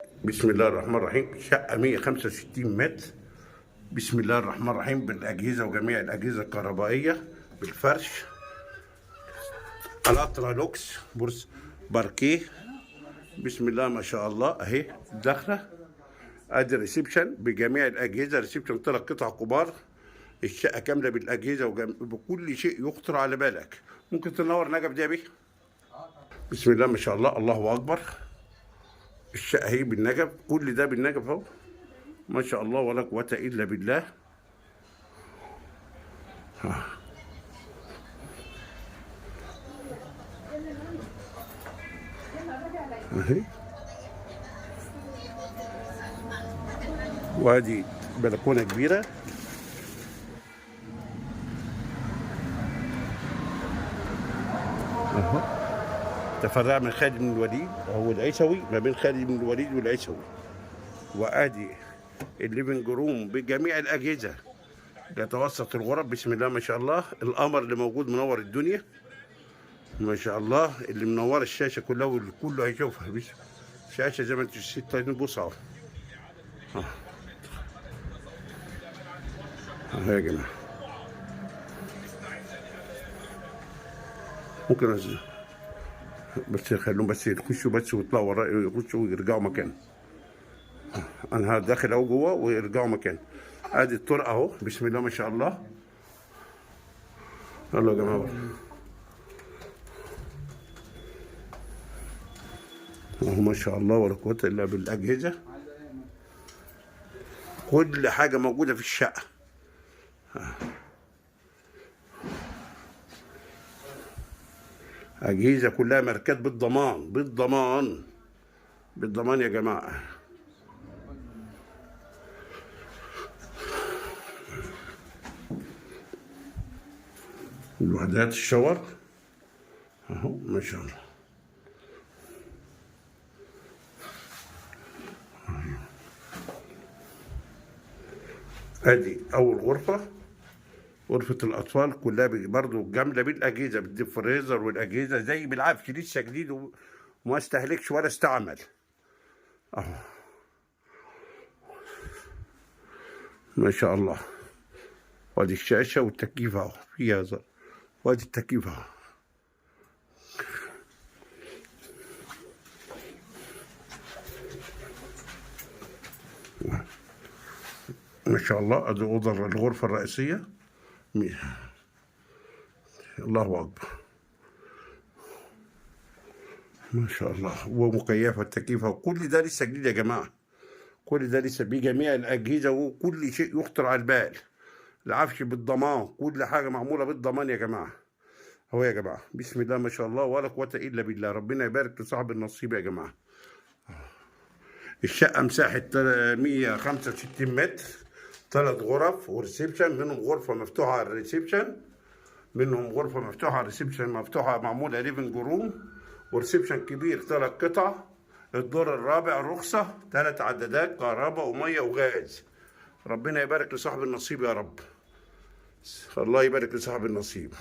بسم الله الرحمن الرحيم. شقة 165 متر. بسم الله الرحمن الرحيم، بالأجهزة وجميع الأجهزة الكهربائية بالفرش الألترا لوكس بورس باركيه. بسم الله ما شاء الله. أهي الداخلة، أدي الريسبشن بجميع الأجهزة. ريسبشن 3 قطع كبار. الشقة كاملة بالأجهزة بكل شيء يخطر على بالك. ممكن تنور نجف دي يا بيه؟ بسم الله ما شاء الله، الله أكبر. الشقة هي بالنجف، كل ده بالنجف أهو، ما شاء الله ولا قوة إلا بالله. اهي، وادي بلكونة كبيرة. اهو تفرع من خالد بن الوليد او العيسوي، ما بين خالد بن الوليد والعيسوي. وادي الليفنج روم بجميع الاجهزه، يتوسط الغرف. بسم الله ما شاء الله. القمر اللي موجود منور الدنيا ما شاء الله، اللي منور الشاشه كلها والكل هيشوفها. بس شاشه زي ما انتم شايفين، بص اهو. اهو يا جماعه، ممكن بس يخلوهم بس يخشوا بس ويطلعوا وراء، يخشوا ويرجعوا مكان. انا داخل اهو جوه ويرجعوا مكان. ادي الطرقه اهو، بسم الله ما شاء الله. يلا يا جماعه، اهو ما شاء الله ولا قوه الا بالاجهزه. كل حاجه موجوده في الشقه. اجهزه كلها ماركات بالضمان، بالضمان، بالضمان يا جماعه. الوحدات الشاور اهو ما شاء الله. ادي اول غرفه، غرفه الاطفال كلها برضه جامله بالاجهزه، بالديب فريزر والاجهزه زي بالعافيه، لسه جديد وما استهلكش ولا استعمل. اهو ما شاء الله. وادي الشاشه والتكييف اهو فيها وادي التكييف اهو. ما شاء الله. ادي اوضه الغرفه الرئيسيه. الله اكبر ما شاء الله. ومكيفه التكييف، وكل ده لسه جديد يا جماعه. كل ده لسه بجميع الاجهزه وكل شيء يخطر على البال. العفش بالضمان، كل حاجه معموله بالضمان يا جماعه. اهو يا جماعه، بسم الله ما شاء الله ولا قوه الا بالله. ربنا يبارك لصاحب النصيب يا جماعه. الشقه مساحه 165 متر، 3 غرف وريسبشن، منهم غرفه مفتوحه على الريسبشن، مفتوحه معموله ليفنج روم، وريسبشن كبير 3 قطع. الدور الرابع رخصه، 3 عدادات كهرباء وميه وغاز. ربنا يبارك لصاحب النصيب يا رب. الله يبارك لصاحب النصيب.